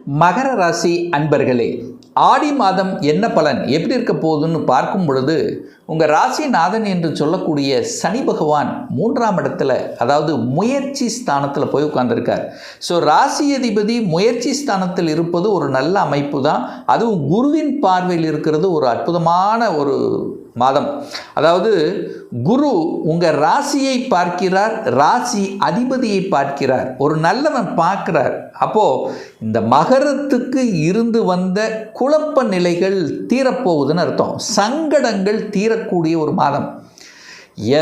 மகர ராசி அன்பர்களே, ஆடி மாதம் என்ன பலன் எப்படி இருக்க போகுதுன்னு பார்க்கும் பொழுது உங்கள் ராசிநாதன் என்று சொல்லக்கூடிய சனி பகவான் 3ஆம் இடத்துல, அதாவது முயற்சி ஸ்தானத்தில் போய் உட்கார்ந்துருக்கார். ஸோ ராசி அதிபதி முயற்சி ஸ்தானத்தில் இருப்பது ஒரு நல்ல அமைப்பு தான். அதுவும் குருவின் பார்வையில் இருக்கிறது ஒரு அற்புதமான ஒரு மாதம். அதாவது குரு உங்கள் ராசியை பார்க்கிறார், ராசி அதிபதியை பார்க்கிறார், ஒரு நல்லவன் பார்க்கிறார். அப்போது இந்த மகரத்துக்கு இருந்து வந்த குழப்ப நிலைகள் தீரப்போகுதுன்னு அர்த்தம். சங்கடங்கள் தீரக்கூடிய ஒரு மாதம்.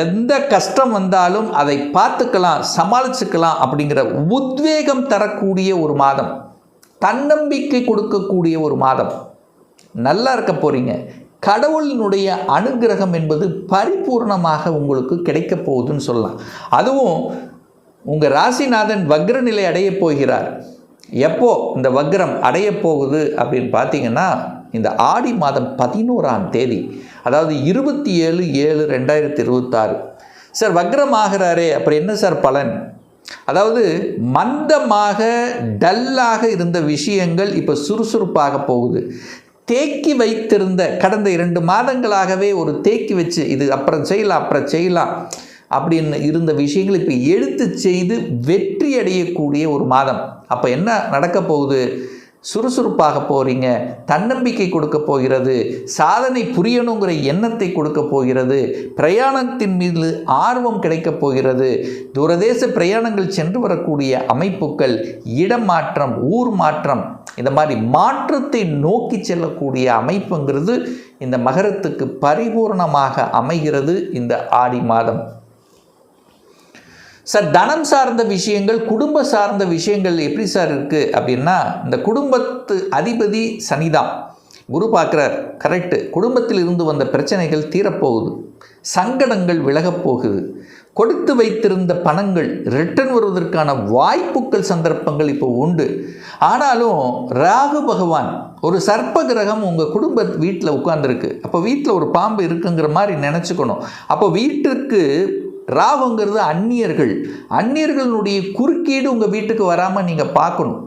எந்த கஷ்டம் வந்தாலும் அதை பார்த்துக்கலாம், சமாளிச்சுக்கலாம் அப்படிங்கிற உத்வேகம் தரக்கூடிய ஒரு மாதம், தன்னம்பிக்கை கொடுக்கக்கூடிய ஒரு மாதம். நல்லா இருக்க போகிறீங்க. கடவுளினுடைய அனுகிரகம் என்பது பரிபூர்ணமாக உங்களுக்கு கிடைக்க போகுதுன்னு சொல்லலாம். அதுவும் உங்கள் ராசிநாதன் வக்ர நிலை அடைய போகிறார். எப்போ இந்த வக்ரம் அடைய போகுது அப்படின்னு பார்த்தீங்கன்னா, இந்த ஆடி மாதம் 11ஆம் தேதி, அதாவது 27/7/2026. சார் வக்ரம் ஆகிறாரே, அப்புறம் என்ன சார் பலன்? அதாவது மந்தமாக டல்லாக இருந்த விஷயங்கள் இப்போ சுறுசுறுப்பாக போகுது. தேக்கி வைத்திருந்த கடந்த 2 மாதங்களாகவே ஒரு தேக்கி வச்சு இது அப்புறம் செய்யலாம் அப்படின்னு இருந்த விஷயங்கள் இப்போ எடுத்து செய்து வெற்றி அடையக்கூடிய ஒரு மாதம். அப்போ என்ன நடக்க போகுது? சுறுசுறுப்பாக போகிறீங்க, தன்னம்பிக்கை கொடுக்க போகிறது, சாதனை புரியணுங்கிற எண்ணத்தை கொடுக்க போகிறது, பிரயாணத்தின் மீது ஆர்வம் கிடைக்க போகிறது, தூரதேச பிரயாணங்கள் சென்று வரக்கூடிய அமைப்புகள், இடம் மாற்றம், ஊர் மாற்றம், இந்த மாதிரி மாற்றத்தை நோக்கி செல்லக்கூடிய அமைப்புங்கிறது இந்த மகரத்துக்கு பரிபூர்ணமாக அமைகிறது இந்த ஆடி மாதம். சார் தனம் சார்ந்த விஷயங்கள், குடும்ப சார்ந்த விஷயங்கள் எப்படி சார் இருக்குது அப்படின்னா, இந்த குடும்பத்து அதிபதி சனிதான். குரு பார்க்குறார், கரெக்டு. குடும்பத்தில் இருந்து வந்த பிரச்சனைகள் தீரப்போகுது, சங்கடங்கள் விலகப் போகுது, கொடுத்து வைத்திருந்த பணங்கள் ரிட்டர்ன் வருவதற்கான வாய்ப்புகள், சந்தர்ப்பங்கள் இப்போ உண்டு. ஆனாலும் ராகு பகவான் ஒரு சர்ப்ப கிரகம் உங்கள் குடும்ப வீட்டில் உட்கார்ந்துருக்கு. அப்போ வீட்டில் ஒரு பாம்பு இருக்குங்கிற மாதிரி நினச்சிக்கணும். அப்போ வீட்டிற்கு ராகுங்கிறது அந்நியர்களுடைய குறுக்கீடு உங்கள் வீட்டுக்கு வராமல் நீங்கள் பார்க்கணும்.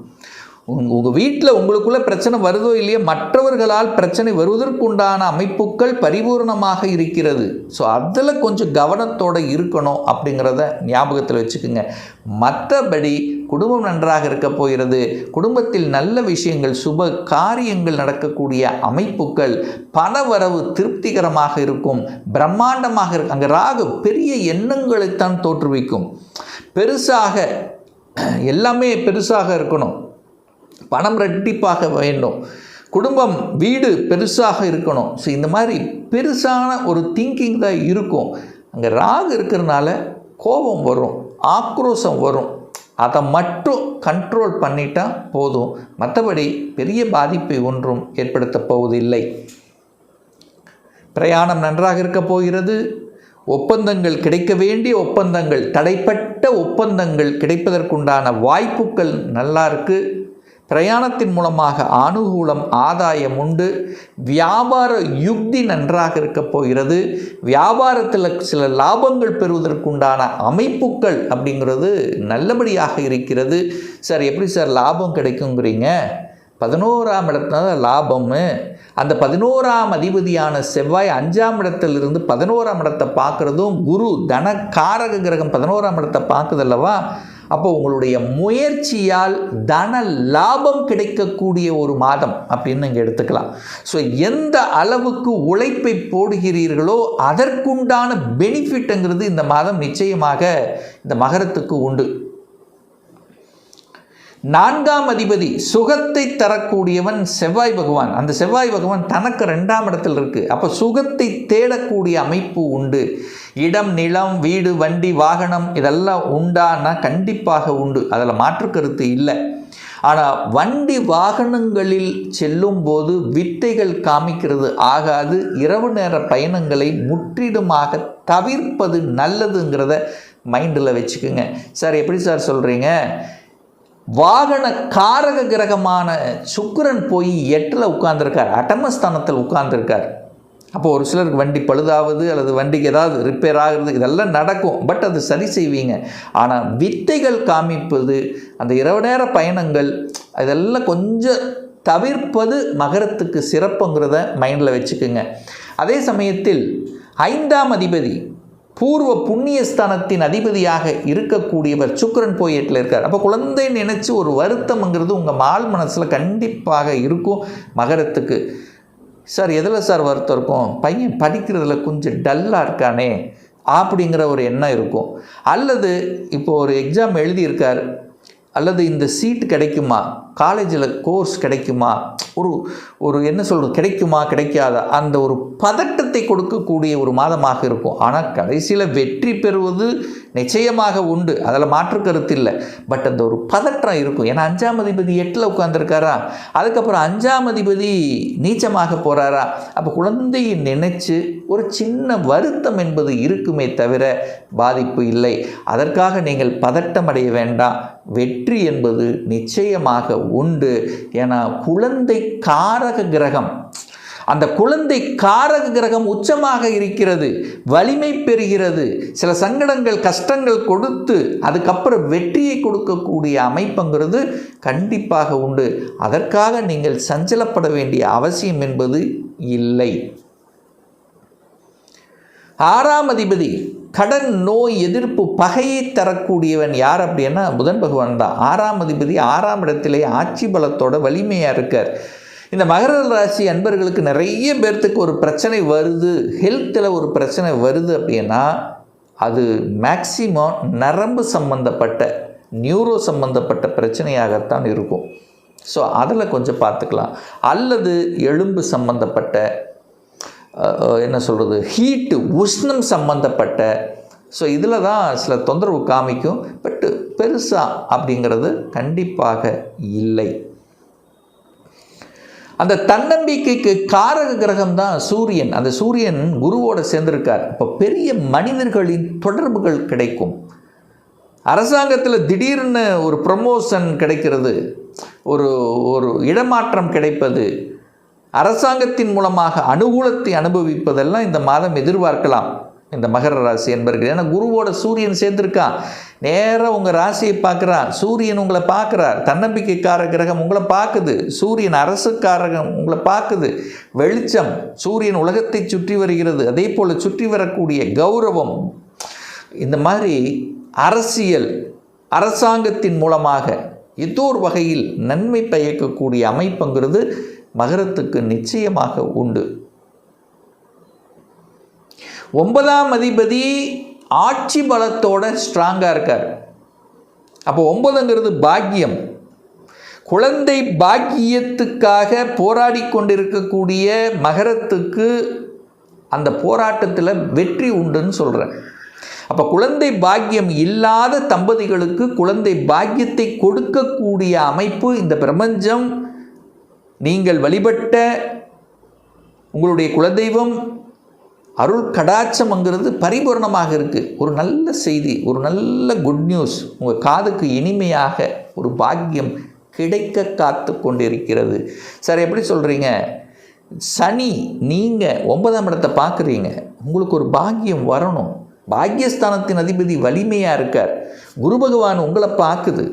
உங்கள் வீட்டில் உங்களுக்குள்ள பிரச்சனை வருதோ இல்லையோ, மற்றவர்களால் பிரச்சனை வருவதற்குண்டான அமைப்புகள் பரிபூர்ணமாக இருக்கிறது. ஸோ அதில் கொஞ்சம் கவனத்தோடு இருக்கணும் அப்படிங்கிறத ஞாபகத்தில் வச்சுக்கோங்க. மற்றபடி குடும்பம் நன்றாக இருக்க போகிறது. குடும்பத்தில் நல்ல விஷயங்கள், சுப காரியங்கள் நடக்கக்கூடிய அமைப்புகள், பணவரவு திருப்திகரமாக இருக்கும், பிரம்மாண்டமாக இருக்கும். அங்கே ராகு பெரிய எண்ணங்களைத்தான் தோற்றுவிக்கும். பெருசாக எல்லாமே பெருசாக இருக்கணும், பணம் ரெட்டிப்பாக வேண்டும், குடும்பம் வீடு பெருசாக இருக்கணும். ஸோ இந்த மாதிரி பெருசான ஒரு திங்கிங் தான் இருக்கும். அங்கே ராகு இருக்கிறதுனால கோபம் வரும், ஆக்ரோஷம் வரும். அதை மட்டும் கண்ட்ரோல் பண்ணிட்டா போதும். மற்றபடி பெரிய பாதிப்பை ஒன்றும் ஏற்படுத்த போவதில்லை. பிரயாணம் நன்றாக இருக்க போகிறது. ஒப்பந்தங்கள் கிடைக்க வேண்டிய ஒப்பந்தங்கள், தடைப்பட்ட ஒப்பந்தங்கள் கிடைப்பதற்குண்டான வாய்ப்புகள் நல்லா இருக்குது. பிரயாணத்தின் மூலமாக அனுகூலம், ஆதாயம் உண்டு. வியாபார யுக்தி நன்றாக இருக்க போகிறது. வியாபாரத்தில் சில லாபங்கள் பெறுவதற்குண்டான அமைப்புகள் அப்படிங்கிறது நல்லபடியாக இருக்கிறது. சார் எப்படி சார் லாபம் கிடைக்குங்கிறீங்க? 11ஆம் இடத்துல லாபம். அந்த 11ஆம் அதிபதியான செவ்வாய் 5ஆம் இடத்திலிருந்து 11ஆம் இடத்தை பார்க்குறதும், குரு தன காரக கிரகம் 11ஆம் இடத்தை பார்க்குதல்லவா? அப்போ உங்களுடைய முயற்சியால் தன லாபம் கிடைக்கக்கூடிய ஒரு மாதம் அப்படின்னு இங்கே எடுத்துக்கலாம். ஸோ எந்த அளவுக்கு உழைப்பை போடுகிறீர்களோ அதற்குண்டான பெனிஃபிட்டுங்கிறது இந்த மாதம் நிச்சயமாக இந்த மகரத்துக்கு உண்டு. 4ஆம் அதிபதி சுகத்தை தரக்கூடியவன் செவ்வாய் பகவான். அந்த செவ்வாய் பகவான் தனக்கு 2ஆம் இடத்தில் இருக்குது. அப்போ சுகத்தை தேடக்கூடிய அமைப்பு உண்டு. இடம், நிலம், வீடு, வண்டி, வாகனம் இதெல்லாம் உண்டானா கண்டிப்பாக உண்டு, அதில் மாற்று கருத்து இல்லை. ஆனால் வண்டி வாகனங்களில் செல்லும் போது வித்தைகள் காமிக்கிறது ஆகாது. இரவு நேர பயணங்களை முற்றிலுமாக தவிர்ப்பது நல்லதுங்கிறத மைண்டில் வச்சுக்கோங்க. சார் எப்படி சார் சொல்கிறீங்க? வாகன காரக கிரகமான சுக்கிரன் போய் 8ல் உட்கார்ந்துருக்கார், அட்டமஸ்தானத்தில் உட்கார்ந்துருக்கார். அப்போ ஒரு சிலருக்கு வண்டி பழுதாவது அல்லது வண்டிக்கு ஏதாவது ரிப்பேர் ஆகுறது இதெல்லாம் நடக்கும். பட் அது சரி செய்வீங்க. ஆனால் வித்தைகள் காமிப்பது, அந்த இரவு நேர பயணங்கள், இதெல்லாம் கொஞ்சம் தவிர்ப்பது மகரத்துக்கு சிறப்புங்கிறத மைண்டில் வச்சுக்குங்க. அதே சமயத்தில் 5ஆம் அதிபதி பூர்வ புண்ணியஸ்தானத்தின் அதிபதியாக இருக்கக்கூடியவர் சுக்கிரன் போய் 8ல் இருக்கார். அப்போ குழந்தை நினைச்சு ஒரு வருத்தம்ங்கிறது உங்கள் ஆள் மனசில் கண்டிப்பாக இருக்கும். மகரத்துக்கு சார் எதில் சார் வருத்தம் இருக்கும், பையன் படிக்கிறதுல கொஞ்சம் டல்லாக இருக்கானே அப்படிங்கிற ஒரு எண்ணம் இருக்கும். அல்லது இப்போது ஒரு எக்ஸாம் எழுதியிருக்கார், அல்லது இந்த சீட்டு கிடைக்குமா, காலேஜில் கோர்ஸ் கிடைக்குமா, ஒரு என்ன சொல்கிறது, கிடைக்குமா கிடைக்காதா, அந்த ஒரு பதட்டத்தை கொடுக்கக்கூடிய ஒரு மாதமாக இருக்கும். ஆனால் கடைசியில் வெற்றி பெறுவது நிச்சயமாக உண்டு, அதில் மாற்று கருத்து இல்லை. பட் அந்த ஒரு பதற்றம் இருக்கும். ஏன்னா 5ஆம் அதிபதி 8ல் உட்காந்துருக்காரா, அதுக்கப்புறம் 5ஆம் அதிபதி நீச்சமாக போகிறாரா. அப்போ குழந்தையை நினைச்சு ஒரு சின்ன வருத்தம் என்பது இருக்குமே தவிர பாதிப்பு இல்லை. அதற்காக நீங்கள் பதட்டம் அடைய வேண்டாம். வெற்றி என்பது நிச்சயமாக உண்டு. ஏன்னா குழந்தை காரக கிரகம், அந்த குழந்தை காரக கிரகம் உச்சமாக இருக்கிறது, வலிமை பெறுகிறது. சில சங்கடங்கள் கஷ்டங்கள் கொடுத்து அதுக்கப்புறம் வெற்றியை கொடுக்கக்கூடிய அமைப்புங்கிறது கண்டிப்பாக உண்டு. அதற்காக நீங்கள் சஞ்சலப்பட வேண்டிய அவசியம் என்பது இல்லை. 6ஆம் அதிபதி கடன், நோய், எதிர்ப்பு, பகையை தரக்கூடியவன் யார் அப்படின்னா புதன் பகவான் தான். 6ஆம் அதிபதி 6ஆம் இடத்திலே ஆட்சி பலத்தோட வலிமையாக இருக்கார். இந்த மகர ராசி அன்பர்களுக்கு நிறைய பேர்த்துக்கு ஒரு பிரச்சனை வருது, ஹெல்த்தில் ஒரு பிரச்சனை வருது அப்படின்னா அது மேக்சிமம் நரம்பு சம்பந்தப்பட்ட, நியூரோ சம்பந்தப்பட்ட பிரச்சனையாகத்தான் இருக்கும். ஸோ அதில் கொஞ்சம் பார்த்துக்கலாம். அல்லது எலும்பு சம்பந்தப்பட்ட, என்ன சொல்கிறது, ஹீட்டு, உஷ்ணம் சம்பந்தப்பட்ட, ஸோ இதில் தான் சில தொந்தரவு காமிக்கும். பட்டு பெருசாக அப்படிங்கிறது கண்டிப்பாக இல்லை. அந்த தன்னம்பிக்கைக்கு காரக கிரகம் தான் சூரியன். அந்த சூரியன் குருவோடு சேர்ந்திருக்கார். இப்போ பெரிய மனிதர்களின் தொடர்புகள் கிடைக்கும். அரசாங்கத்தில் திடீர்னு ஒரு ப்ரமோஷன் கிடைக்கிறது, ஒரு இடமாற்றம் கிடைப்பது, அரசாங்கத்தின் மூலமாக அனுகூலத்தை அனுபவிப்பதெல்லாம் இந்த மாதம் எதிர்பார்க்கலாம் இந்த மகர ராசி என்பர்கள். ஏன்னா குருவோட சூரியன் சேர்ந்திருக்கான், நேராக உங்கள் ராசியை பார்க்குறான். சூரியன் உங்களை பார்க்குறார், தன்னம்பிக்கைக்கார கிரகம் உங்களை பார்க்குது, சூரியன் அரசுக்காரகம் உங்களை பார்க்குது. வெளிச்சம், சூரியன் உலகத்தை சுற்றி வருகிறது, அதே போல் சுற்றி வரக்கூடிய கௌரவம், இந்த மாதிரி அரசியல், அரசாங்கத்தின் மூலமாக ஏதோ ஒரு வகையில் நன்மை பயக்கக்கூடிய அமைப்புங்கிறது மகரத்துக்கு நிச்சயமாக உண்டு. 9ஆம் அதிபதி ஆட்சி பலத்தோட ஸ்ட்ராங்காக இருக்கார். அப்போ 9ங்கிறது பாக்கியம். குழந்தை பாக்கியத்துக்காக போராடி கொண்டிருக்கக்கூடிய மகரத்துக்கு அந்த போராட்டத்தில் வெற்றி உண்டுன்னு சொல்கிறேன். அப்போ குழந்தை பாக்கியம் இல்லாத தம்பதிகளுக்கு குழந்தை பாக்கியத்தை கொடுக்கக்கூடிய அமைப்பு இந்த பிரபஞ்சம், நீங்கள் வழிபட்ட உங்களுடைய குலதெய்வம் அருள் கடாட்சம்ங்கிறது பரிபூர்ணமாக இருக்குது. ஒரு நல்ல செய்தி, ஒரு நல்ல குட் நியூஸ் உங்கள் காதுக்கு இனிமையாக ஒரு பாக்கியம் கிடைக்க காத்து கொண்டிருக்கிறது. சார் எப்படி சொல்கிறீங்க, சனி நீங்கள் 9ஆம் இடத்தை பார்க்குறீங்க, உங்களுக்கு ஒரு பாக்கியம் வரணும். பாக்கியஸ்தானத்தின் அதிபதி வலிமையாக இருக்கார். குரு பகவான் உங்களை பார்க்குது,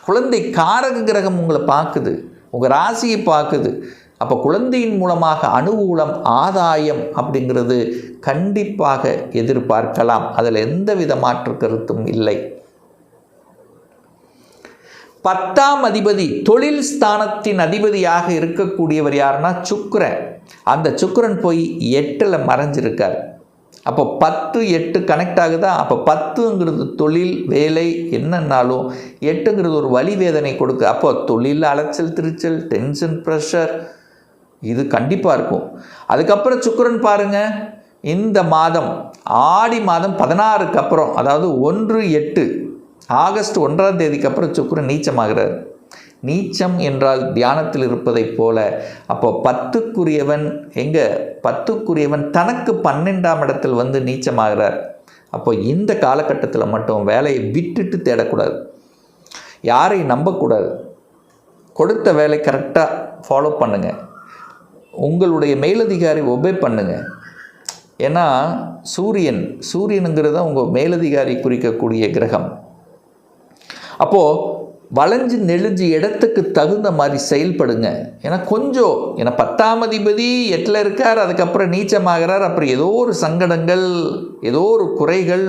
குழந்தை காரக கிரகம் உங்களை பார்க்குது, உங்கள் ராசியை பார்க்குது. அப்போ குழந்தையின் மூலமாக அனுகூலம், ஆதாயம் அப்படிங்கிறது கண்டிப்பாக எதிர்பார்க்கலாம். அதில் எந்தவித மாற்று கருத்தும் இல்லை. 10ஆம் அதிபதி தொழில் ஸ்தானத்தின் அதிபதியாக இருக்கக்கூடியவர் யாருன்னா சுக்கிரன். அந்த சுக்கிரன் போய் 8ல் மறைஞ்சிருக்கார். அப்போ 10, 8 கனெக்ட் ஆகுதா. அப்போ 10ங்கிறது தொழில், வேலை என்னன்னாலும் 8ங்கிறது ஒரு வலி வேதனை கொடுக்கு. அப்போ தொழில் அலைச்சல், திருச்சல், டென்ஷன், ப்ரெஷர் இது கண்டிப்பாக இருக்கும். அதுக்கப்புறம் சுக்கிரன் பாருங்கள், இந்த மாதம் ஆடி மாதம் 16க்கு அப்புறம், அதாவது 1/8 ஆகஸ்ட் 1ஆம் தேதிக்கு அப்புறம் சுக்கிரன் நீச்சமாகிறார். நீச்சம் என்றால் தியானத்தில் இருப்பதைப் போல. அப்போ 10க்குரியவன் எங்கே, 10க்குரியவன் தனக்கு 12ஆம் இடத்தில் வந்து நீச்சமாகிறார். அப்போ இந்த காலகட்டத்தில் மட்டும் வேலையை விட்டுட்டு தேடக்கூடாது, யாரையும் நம்பக்கூடாது. கொடுத்த வேலை கரெக்டாக ஃபாலோ பண்ணுங்கள், உங்களுடைய மேலதிகாரி ஒபே பண்ணுங்கள். ஏன்னா சூரியனுங்கிறது உங்கள் மேலதிகாரி குறிக்கக்கூடிய கிரகம். அப்போது வளைஞ்சு நெளிஞ்சு இடத்துக்கு தகுந்த மாதிரி செயல்படுங்க. ஏன்னா ஏன்னா 10ஆம் அதிபதி 8ல் இருக்கார், அதுக்கப்புறம் நீச்சமாகிறார். அப்புறம் ஏதோ ஒரு சங்கடங்கள், ஏதோ ஒரு குறைகள்,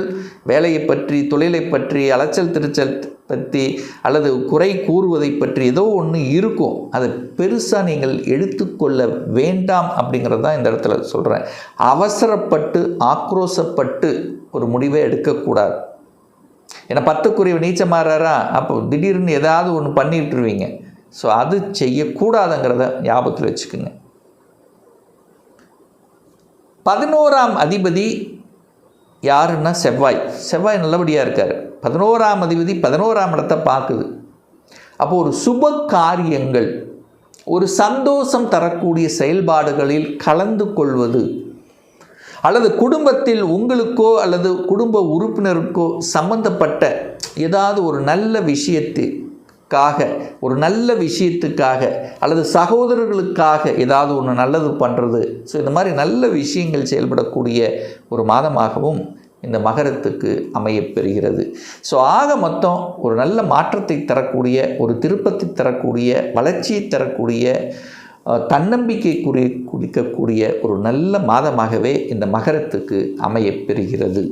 வேலையை பற்றி, தொழிலை பற்றி, அலைச்சல் திருச்சல் பற்றி, அல்லது குறை கூறுவதை பற்றி ஏதோ ஒன்று இருக்கும். அதை பெருசாக நீங்கள் எடுத்துக்கொள்ள வேண்டாம் அப்படிங்கிறது தான் இந்த இடத்துல சொல்கிறேன். அவசரப்பட்டு ஆக்ரோசப்பட்டு ஒரு முடிவை எடுக்கக்கூடாது. ஏன்னா 10க்குரிய நீச்சமாறாரா, அப்போ திடீர்னு ஏதாவது ஒன்று பண்ணிட்டுருவீங்க. ஸோ அது செய்யக்கூடாதுங்கிறத ஞாபகத்தில் வச்சுக்கோங்க. 11ஆம் அதிபதி யாருன்னா செவ்வாய். செவ்வாய் நல்லபடியாக இருக்கார். 11ஆம் அதிபதி 11ஆம் இடத்தை பார்க்குது. அப்போது ஒரு சுப காரியங்கள், ஒரு சந்தோஷம் தரக்கூடிய செயல்பாடுகளில் கலந்து கொள்வது, அல்லது குடும்பத்தில் உங்களுக்கோ அல்லது குடும்ப உறுப்பினருக்கோ சம்பந்தப்பட்ட ஏதாவது ஒரு நல்ல விஷயத்துக்காக அல்லது சகோதரர்களுக்காக ஏதாவது ஒன்று நல்லது பண்ணுறது. ஸோ இந்த மாதிரி நல்ல விஷயங்கள் செயல்படக்கூடிய ஒரு மாதமாகவும் இந்த மகரத்துக்கு அமையப்பெறுகிறது. ஸோ ஆக மொத்தம் ஒரு நல்ல மாற்றத்தை தரக்கூடிய, ஒரு திருப்பத்தை தரக்கூடிய, வளர்ச்சியை தரக்கூடிய, தன்னம்பிக்கை குறிக்கக்கூடிய ஒரு நல்ல மாதமாகவே இந்த மகரத்துக்கு அமையப்பெறுகிறது.